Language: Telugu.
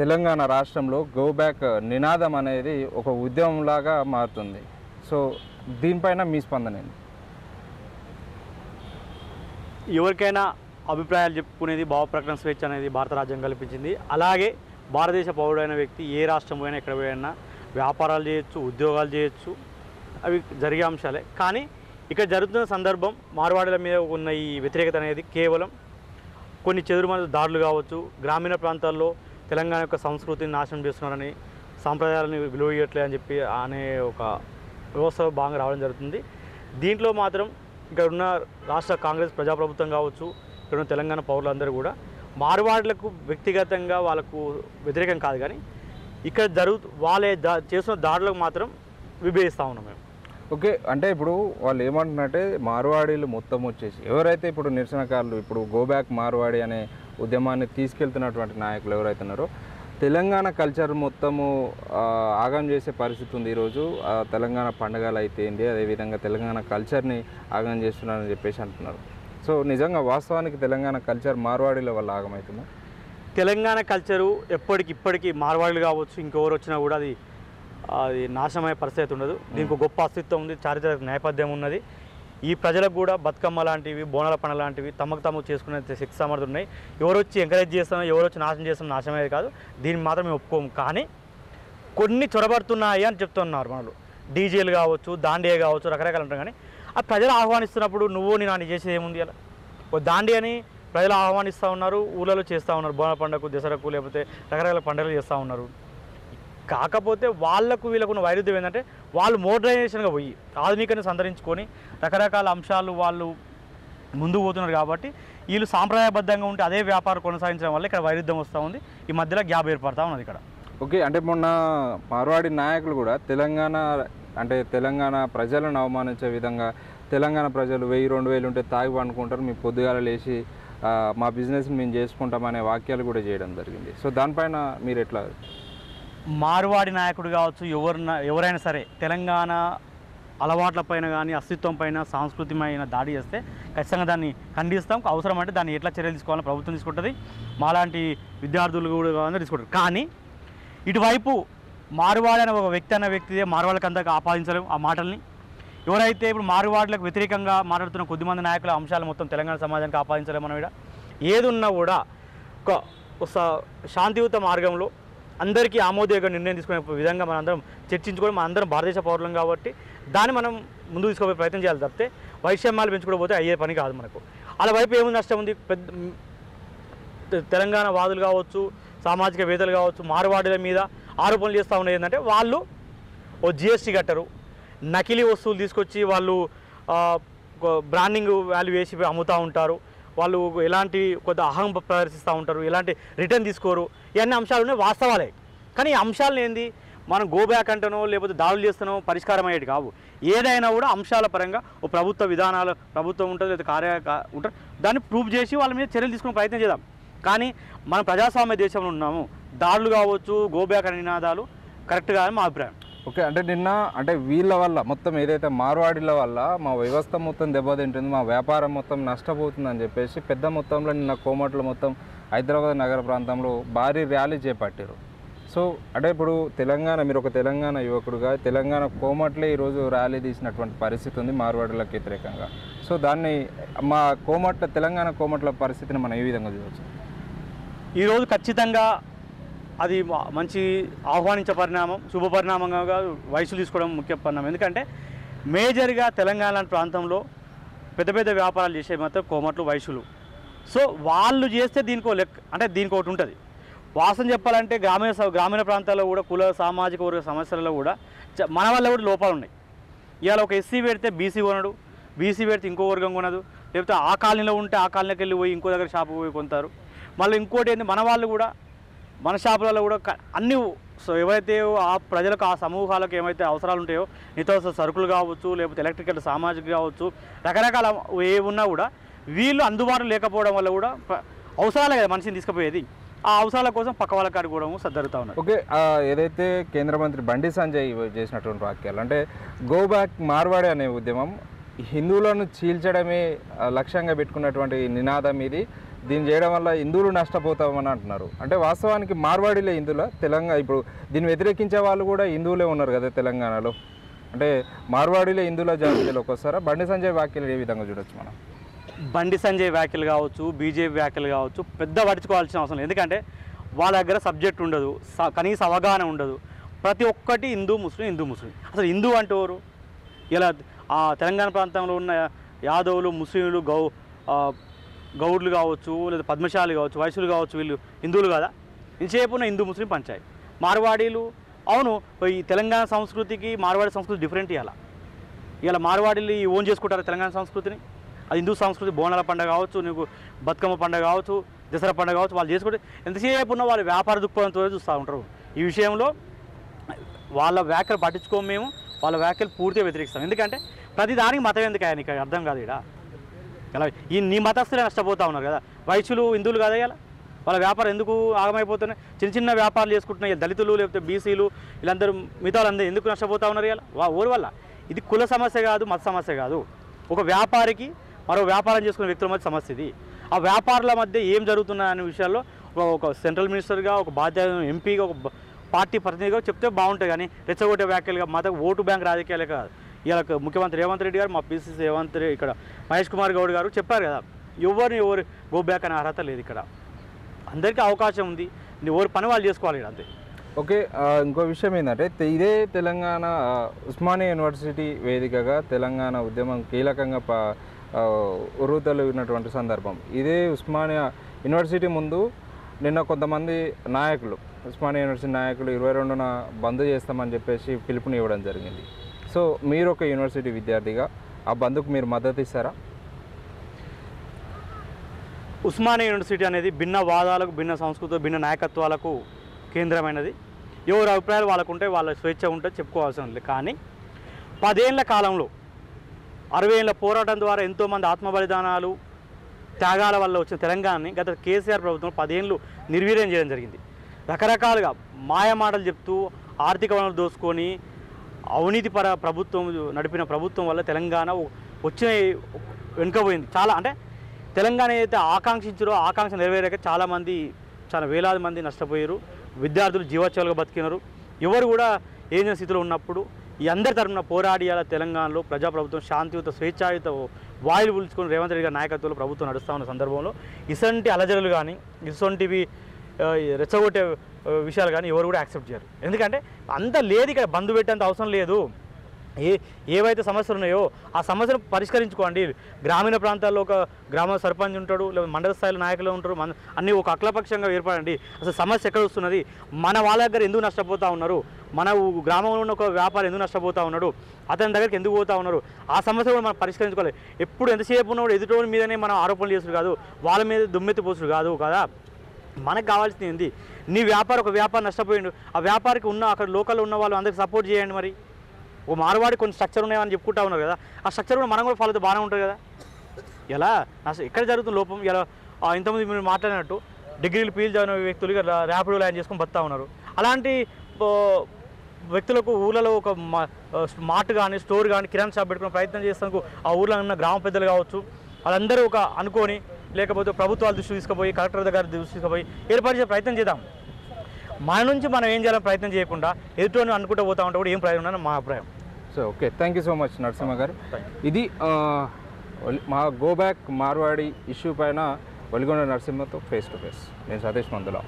తెలంగాణ రాష్ట్రంలో గో బ్యాక్ నినాదం అనేది ఒక ఉద్యమంలాగా మారుతుంది. సో దీనిపైన మీ స్పందన ఏంటి? ఎవరికైనా అభిప్రాయాలు చెప్పుకునేది భావ ప్రకటన స్వేచ్ఛ అనేది భారత రాజ్యాంగం కల్పించింది. అలాగే భారతదేశ పౌరుడైన వ్యక్తి ఏ రాష్ట్రం పోయినా ఎక్కడ పోయినా వ్యాపారాలు చేయొచ్చు, ఉద్యోగాలు చేయొచ్చు, అవి జరిగే అంశాలే. కానీ ఇక్కడ జరుగుతున్న సందర్భం మార్వాడుల మీద ఉన్న ఈ వ్యతిరేకత అనేది కేవలం కొన్ని చెదురుమదురు దాడులు కావచ్చు, గ్రామీణ ప్రాంతాల్లో తెలంగాణ యొక్క సంస్కృతిని నాశనం చేస్తున్నారని, సాంప్రదాయాలను విలువ ఇవ్వట్లే అని చెప్పి అనే ఒక వ్యవస్థ భాగంగా రావడం జరుగుతుంది. దీంట్లో మాత్రం ఇక్కడ ఉన్న రాష్ట్ర కాంగ్రెస్ ప్రజాప్రభుత్వం కావచ్చు, ఇక్కడ ఉన్న తెలంగాణ పౌరులందరూ కూడా మార్వాడులకు వ్యక్తిగతంగా వాళ్ళకు వ్యతిరేకం కాదు, కానీ ఇక్కడ వాళ్ళే చేస్తున్న దాడులకు మాత్రం విభేదిస్తూ ఉన్నాం మేము. ఓకే, అంటే ఇప్పుడు వాళ్ళు ఏమంటున్నారంటే మార్వాడీలు మొత్తం వచ్చేసి ఎవరైతే ఇప్పుడు నిరసనకారులు ఇప్పుడు గో బ్యాక్ మార్వాడి అనే ఉద్యమాన్ని తీసుకెళ్తున్నటువంటి నాయకులు ఎవరైతే ఉన్నారో తెలంగాణ కల్చర్ మొత్తము ఆగం చేసే పరిస్థితి ఉంది. ఈరోజు తెలంగాణ పండుగలు అయితే ఏంటి, అదేవిధంగా తెలంగాణ కల్చర్ని ఆగం చేస్తున్నారని చెప్పేసి అంటున్నారు. సో నిజంగా వాస్తవానికి తెలంగాణ కల్చర్ మార్వాడీల వల్ల ఆగమవుతుందా? తెలంగాణ కల్చరు ఎప్పటికిప్పటికీ మార్వాడీలు కావచ్చు, ఇంకెవరు వచ్చినా కూడా అది నాశనమయ్యే పరిస్థితి ఉండదు. దీనికి గొప్ప అస్తిత్వం ఉంది, చారిత్రక నేపథ్యం ఉన్నది. ఈ ప్రజలకు కూడా బతుకమ్మ లాంటివి, బోనాల పండుగ లాంటివి తమకు చేసుకునే శక్తి సామర్థ్యం ఉన్నాయి. ఎవరు వచ్చి ఎంకరేజ్ చేస్తామో, ఎవరు వచ్చి నాశనం చేస్తామో నాశనమయ్యేది కాదు. దీన్ని మాత్రం మేము ఒప్పుకోము. కానీ కొన్ని చొరబడుతున్నాయి అని చెప్తున్నారు మనలు. డీజేలు కావచ్చు, దాండియా కావచ్చు, రకరకాలు ఉంటారు. కానీ ఆ ప్రజలు ఆహ్వానిస్తున్నప్పుడు నువ్వు నేను చేసేది ఏముంది? అలా ఓ దాండియాని ప్రజలు ఆహ్వానిస్తూ ఉన్నారు, ఊళ్ళలో చేస్తూ ఉన్నారు, బోనాల పండుగకు, దసరకు, లేకపోతే రకరకాల పండుగలు చేస్తూ ఉన్నారు. కాకపోతే వీళ్ళకు వైరుధ్యం ఏంటంటే వాళ్ళు మోడర్నైజేషన్గా పోయి ఆధునికను సంతరించుకొని రకరకాల అంశాలు వాళ్ళు ముందుకు పోతున్నారు. కాబట్టి వీళ్ళు సాంప్రదాయబద్ధంగా ఉంటే అదే వ్యాపారం కొనసాగించడం వల్ల ఇక్కడ వైరుధ్యం వస్తూ ఉంది. ఈ మధ్యలో గ్యాప్ ఏర్పడతా ఉన్నది ఇక్కడ. ఓకే, అంటే మొన్న మార్వాడి నాయకులు కూడా తెలంగాణ ప్రజలను అవమానించే విధంగా తెలంగాణ ప్రజలు 1000-2000 ఉంటే తాగి పండుకుంటారు, మీ పొద్దుగాల లేచి మా బిజినెస్ని మేము చేసుకుంటామనే వాక్యాలు కూడా చేయడం జరిగింది. సో దానిపైన మీరు ఎట్లా? మార్వాడి నాయకుడు కావచ్చు, ఎవరైనా సరే తెలంగాణ అలవాట్లపైన కానీ అస్తిత్వం పైన సాంస్కృతిమైన దాడి చేస్తే ఖచ్చితంగా దాన్ని ఖండిస్తాం. అవసరం అంటే దాన్ని ఎట్లా చర్యలు తీసుకోవాలని ప్రభుత్వం తీసుకుంటుంది, మాలాంటి విద్యార్థులు కూడా కావాలని తీసుకుంటారు. కానీ ఇటువైపు మార్వాడి అనే ఒక వ్యక్తి అన్న వ్యక్తిదే మార్వాళ్ళకి అంతా ఆపాదించలేము ఆ మాటల్ని. ఎవరైతే ఇప్పుడు మార్వాడులకు వ్యతిరేకంగా మాట్లాడుతున్న కొద్దిమంది నాయకుల అంశాలు మొత్తం తెలంగాణ సమాజానికి ఆపాదించలేము. మనం ఇక్కడ ఏదున్నా కూడా ఒక శాంతియుత మార్గంలో అందరికీ ఆమోదయోగ్య నిర్ణయం తీసుకునే విధంగా మనందరం చర్చించుకొని మనందరం భారతదేశ పౌరులం కాబట్టి దాన్ని మనం ముందుకు తీసుకునే ప్రయత్నం చేయాలి తప్పితే వైషమ్యాలు పెంచుకోకపోతే అయ్యే పని కాదు మనకు. అలా వైపు ఏముంది నష్టం ఉంది? తెలంగాణ వాదులు కావచ్చు, సామాజికవేత్తలు కావచ్చు, మార్వాడుల మీద ఆరోపణలు చేస్తూ ఉన్నది ఏంటంటే వాళ్ళు ఓ జిఎస్టీ కట్టరు, నకిలీ వస్తువులు తీసుకొచ్చి వాళ్ళు బ్రాండింగ్ వాల్యూ వేసి అమ్ముతూ ఉంటారు, వాళ్ళు ఎలాంటి కొద్ది అహం ప్రదర్శిస్తూ ఉంటారు, ఎలాంటి రిటర్న్ తీసుకోరు. ఇవన్నీ అంశాలు ఉన్నాయి, వాస్తవాలే. కానీ ఈ అంశాలను ఏంది మనం గో బ్యాక్ అంటనో లేకపోతే దాడులు చేస్తానో పరిష్కారం అయ్యేది కావు. ఏదైనా కూడా అంశాల పరంగా ఓ ప్రభుత్వ విధానాలు ప్రభుత్వం ఉంటుంది, లేదా ఉంటారు, దాన్ని ప్రూవ్ చేసి వాళ్ళ మీద చర్యలు తీసుకునే ప్రయత్నం చేద్దాం. కానీ మనం ప్రజాస్వామ్య దేశంలో ఉన్నాము, దాడులు కావచ్చు, గో బ్యాక్ అనే నినాదాలు కరెక్ట్ కాదని మా అభిప్రాయం. ఓకే, అంటే వీళ్ళ వల్ల మొత్తం ఏదైతే మార్వాడీల వల్ల మా వ్యవస్థ మొత్తం దెబ్బతింటుంది, మా వ్యాపారం మొత్తం నష్టపోతుందని చెప్పేసి పెద్ద మొత్తంలో నిన్న కోమట్లో మొత్తం హైదరాబాద్ నగర ప్రాంతంలో భారీ ర్యాలీ చేపట్టారు. సో అంటే ఇప్పుడు మీరు ఒక తెలంగాణ యువకుడుగా తెలంగాణ కోమట్లే ఈరోజు ర్యాలీ తీసినటువంటి పరిస్థితి ఉంది మార్వాడులకు వ్యతిరేకంగా. సో దాన్ని తెలంగాణ కోమట్ల పరిస్థితిని మనం ఏ విధంగా చూడవచ్చు? ఈరోజు ఖచ్చితంగా అది మంచి ఆహ్వానించే పరిణామం, శుభ పరిణామంగా వయసులు తీసుకోవడం ముఖ్య పరిణామం. ఎందుకంటే మేజర్గా తెలంగాణ ప్రాంతంలో పెద్ద పెద్ద వ్యాపారాలు చేసే మాత్రం కోమట్లు, వయసులు. సో వాళ్ళు చేస్తే దీనికి ఒకటి ఉంటుంది. వాస్తవం చెప్పాలంటే గ్రామీణ ప్రాంతాల్లో కూడా కుల సామాజిక వర్గ సమస్యలలో కూడా మన వల్ల కూడా లోపాలు ఉన్నాయి. ఇవాళ ఒక ఎస్సీ పెడితే బీసీ కొనడు, బీసీ పెడితే ఇంకో వర్గం కొనదు, లేకపోతే ఆ కాలనీలో ఉంటే ఆ కాలనీకి వెళ్ళి పోయి ఇంకో దగ్గర షాపుకి పోయి కొంటారు. మళ్ళీ ఇంకోటి ఏంటి, మన వాళ్ళు కూడా మన షాపులలో కూడా అన్ని ఎవరైతే ఆ ప్రజలకు ఆ సమూహాలకు ఏమైతే అవసరాలు ఉంటాయో నిత్యావసర సరుకులు కావచ్చు, లేకపోతే ఎలక్ట్రికల్ సామాజిక కావచ్చు, రకరకాల ఏ ఉన్నా కూడా వీళ్ళు అందుబాటులో లేకపోవడం వల్ల కూడా అవసరాలే కదా మనిషిని తీసుకుపోయేది, ఆ అవసరాల కోసం పక్క వాళ్ళ కాడికి కూడా జరుగుతూ ఉన్నారు. ఓకే, ఏదైతే కేంద్ర మంత్రి బండి సంజయ్ చేసినటువంటి వాక్యాలు అంటే గో బ్యాక్ మార్వాడి అనే ఉద్యమం హిందువులను చీల్చడమే లక్ష్యంగా పెట్టుకున్నటువంటి నినాదం ఇది. దీన్ని చేయడం వల్ల హిందువులు నష్టపోతామని అంటున్నారు. అంటే వాస్తవానికి మార్వాడీలే హిందువుల తెలంగాణ ఇప్పుడు దీన్ని వ్యతిరేకించే వాళ్ళు కూడా హిందువులే ఉన్నారు కదా తెలంగాణలో. అంటే మార్వాడీలే హిందువుల జాబితాలోకి వస్తారా? బండి సంజయ్ వ్యాఖ్యలు ఏ విధంగా చూడొచ్చు మనం? బండి సంజయ్ వ్యాఖ్యలు కావచ్చు, బీజేపీ వ్యాఖ్యలు కావచ్చు, పెద్ద పట్టించుకోవాల్సిన అవసరం లేదు. ఎందుకంటే వాళ్ళ దగ్గర సబ్జెక్ట్ ఉండదు, కనీస అవగాహన ఉండదు. ప్రతి ఒక్కటి హిందూ ముస్లిం. అసలు హిందూ అంటే ఎవరు? ఇలా తెలంగాణ ప్రాంతంలో ఉన్న యాదవులు, ముస్లింలు, గౌడ్లు కావచ్చు, లేదా పద్మశాలి కావచ్చు, వైశ్యులు కావచ్చు, వీళ్ళు హిందువులు కదా? ఇంతసేపు ఉన్న హిందూ ముస్లిం పంచాయతీ. మార్వాడీలు అవును, ఈ తెలంగాణ సంస్కృతికి మార్వాడి సంస్కృతి డిఫరెంట్. ఇలా మార్వాడీలు ఓన్ చేసుకుంటారు తెలంగాణ సంస్కృతిని. అది హిందూ సంస్కృతి. బోనాల పండుగ కావచ్చు, నీకు బతుకమ్మ పండుగ కావచ్చు, దసరా పండుగ కావచ్చు, వాళ్ళు చేసుకుంటే ఎంతసేపు ఉన్న వాళ్ళు వ్యాపార దృక్పథంతో చూస్తూ ఉంటారు. ఈ విషయంలో వాళ్ళ వ్యాఖ్యలు పట్టించుకోము మేము, వాళ్ళ వ్యాఖ్యలు పూర్తిగా వ్యతిరేకిస్తాం. ఎందుకంటే ప్రతి దానికి మతం ఎందుకు ఆయన నీకు అర్థం కాదు. ఇలా నీ మతస్థులే నష్టపోతూ ఉన్నారు కదా. వైశ్యులు హిందువులు కదా, ఇలా వాళ్ళ వ్యాపారం ఎందుకు ఆగమైపోతున్నాయి? చిన్న వ్యాపారాలు చేసుకుంటున్నాయి దళితులు, లేకపోతే బీసీలు, వీళ్ళందరూ మిగతా వాళ్ళందరూ ఎందుకు నష్టపోతూ ఉన్నారు ఇలా ఊరి వల్ల? ఇది కుల సమస్య కాదు, మత సమస్య కాదు. ఒక వ్యాపారికి మరో వ్యాపారం చేసుకునే వ్యక్తుల మధ్య సమస్య ఇది. ఆ వ్యాపారుల మధ్య ఏం జరుగుతున్నా అనే విషయాల్లో ఒక సెంట్రల్ మినిస్టర్గా, ఒక బాధ్యత ఎంపీగా, ఒక పార్టీ ప్రతినిధిగా చెప్తే బాగుంటుంది. కానీ రెచ్చగొట్టే వ్యాఖ్యలుగా ఓటు బ్యాంక్ రాజకీయాలే కాదు. ఇలా ముఖ్యమంత్రి రేవంత్ రెడ్డి గారు, మా పీసీసీ రేవంత్ రెడ్డి, ఇక్కడ మహేష్ కుమార్ గౌడ్ గారు చెప్పారు కదా, ఎవరు గో బ్యాక్ అనే అర్హత లేదు. ఇక్కడ అందరికీ అవకాశం ఉంది, ఎవరి పని వాళ్ళు చేసుకోవాలి అంతే. ఓకే, ఇంకో విషయం ఏంటంటే ఇదే తెలంగాణ ఉస్మానియా యూనివర్సిటీ వేదికగా తెలంగాణ ఉద్యమం కీలకంగా ఉర్రూతలుగినటువంటి సందర్భం. ఇదే ఉస్మానియా యూనివర్సిటీ ముందు నిన్న కొంతమంది నాయకులు, ఉస్మానియా యూనివర్సిటీ నాయకులు 22న బంద్ చేస్తామని చెప్పేసి పిలుపునివ్వడం జరిగింది. సో మీరు ఒక యూనివర్సిటీ విద్యార్థిగా ఆ బంద్కు మీరు మద్దతు ఇస్తారా? ఉస్మానియా యూనివర్సిటీ అనేది భిన్న వాదాలకు, భిన్న సంస్కృతి, భిన్న నాయకత్వాలకు కేంద్రమైనది. ఎవరి అభిప్రాయాలు వాళ్ళకుంటే వాళ్ళ స్వేచ్ఛ ఉంటే చెప్పుకోవాల్సిన లేదు. కానీ 10 ఏళ్ల కాలంలో 60 ఏళ్ల పోరాటం ద్వారా ఎంతోమంది ఆత్మబలిదానాలు, త్యాగాల వల్ల వచ్చిన తెలంగాణని గత కేసీఆర్ ప్రభుత్వం 10 ఏళ్ళు నిర్వీర్యం చేయడం జరిగింది. రకరకాలుగా మాయమాటలు చెప్తూ ఆర్థిక వనరులు దోసుకొని అవినీతిపర ప్రభుత్వం నడిపిన ప్రభుత్వం వల్ల తెలంగాణ వచ్చిన వెనుకపోయింది. చాలా అంటే తెలంగాణ ఏదైతే ఆకాంక్షించారో ఆకాంక్ష నెరవేరాక చాలా వేలాది మంది నష్టపోయారు. విద్యార్థులు జీవోత్సవాలుగా బతికినారు. ఎవరు కూడా ఏం స్థితిలో ఉన్నప్పుడు ఈ అందరి తరఫున పోరాడి తెలంగాణలో ప్రజాప్రభుత్వం శాంతియుత, స్వేచ్ఛాయుత వాయులు పిలుచుకొని రేవంత్ రెడ్డి గారి నాయకత్వంలో ప్రభుత్వం నడుస్తూ ఉన్న సందర్భంలో ఇసంటి అలజడులు కానీ, ఇసొంటివి రెచ్చగొట్టే విషయాలు కానీ ఎవరు కూడా యాక్సెప్ట్ చేయరు. ఎందుకంటే అంత లేదు, ఇక్కడ బంధు పెట్టేంత అవసరం లేదు. ఏవైతే సమస్యలు ఉన్నాయో ఆ సమస్యను పరిష్కరించుకోండి. గ్రామీణ ప్రాంతాల్లో ఒక గ్రామ సర్పంచ్ ఉంటాడు, లేదా మండల స్థాయిలో నాయకులు ఉంటారు, అన్నీ ఒక అఖిలపక్షంగా ఏర్పడండి. అసలు సమస్య ఎక్కడ వస్తున్నది, మన వాళ్ళ దగ్గర ఎందుకు నష్టపోతూ ఉన్నారు, మన గ్రామంలో ఉన్న ఒక వ్యాపారం ఎందుకు నష్టపోతూ ఉన్నాడు, అతని దగ్గరికి ఎందుకు పోతూ ఉన్నారు, ఆ సమస్య కూడా మనం పరిష్కరించుకోవాలి. ఎప్పుడు ఎంతసేపు ఉన్నప్పుడు ఎదుటి మీదనే మనం ఆరోపణలు చేసుడు కాదు, వాళ్ళ మీద దుమ్మెత్తి పోసుడు కాదు కదా. మనకు కావాల్సింది ఏంది, నీ ఒక వ్యాపారం నష్టపోయిండు, ఆ వ్యాపారికి ఉన్న అక్కడ లోకల్లో ఉన్న వాళ్ళు అందరికి సపోర్ట్ చేయండి. మరి ఒక మార్వాడి కొన్ని స్ట్రక్చర్ ఉన్నాయని చెప్పుకుంటా ఉన్నారు కదా, ఆ స్ట్రక్చర్ కూడా మనం కూడా ఫాలో అయితే బాగానే ఉంటుంది కదా. ఎలా ఎక్కడ జరుగుతుంది లోపం? ఇలా ఇంతమంది మీరు మాట్లాడినట్టు డిగ్రీలు పీల్ చదివిన వ్యక్తులు ఇక ర్యాపిడో ల్యాండ్ చేసుకొని బతుకుతా ఉన్నారు. అలాంటి వ్యక్తులకు ఊళ్ళలో ఒక మార్ట్ కానీ, స్టోర్ కానీ, కిరాణా షాప్ పెట్టుకునే ప్రయత్నం చేస్తానికి ఆ ఊళ్ళో ఉన్న గ్రామ పెద్దలు కావచ్చు, వాళ్ళందరూ ఒక అనుకొని, లేకపోతే ప్రభుత్వాల దృష్టి తీసుకుపోయి, కలెక్టర్ దగ్గర దృష్టి తీసుకుపోయి ఏర్పరిచే ప్రయత్నం చేద్దాం. మన నుంచి మనం ఏం చేయాలని ప్రయత్నం చేయకుండా ఎదుటి అనుకుంటూ పోతా ఉంటే కూడా ఏం ప్రయోజనం ఉందని మా అభిప్రాయం. So okay, thank you so much Narasimha గారు. ఇది మా గో బ్యాక్ మార్వాడి ఇష్యూ పైన వలిగొండ నరసింహతో ఫేస్ టు ఫేస్. నేను సతీష్ మందుల.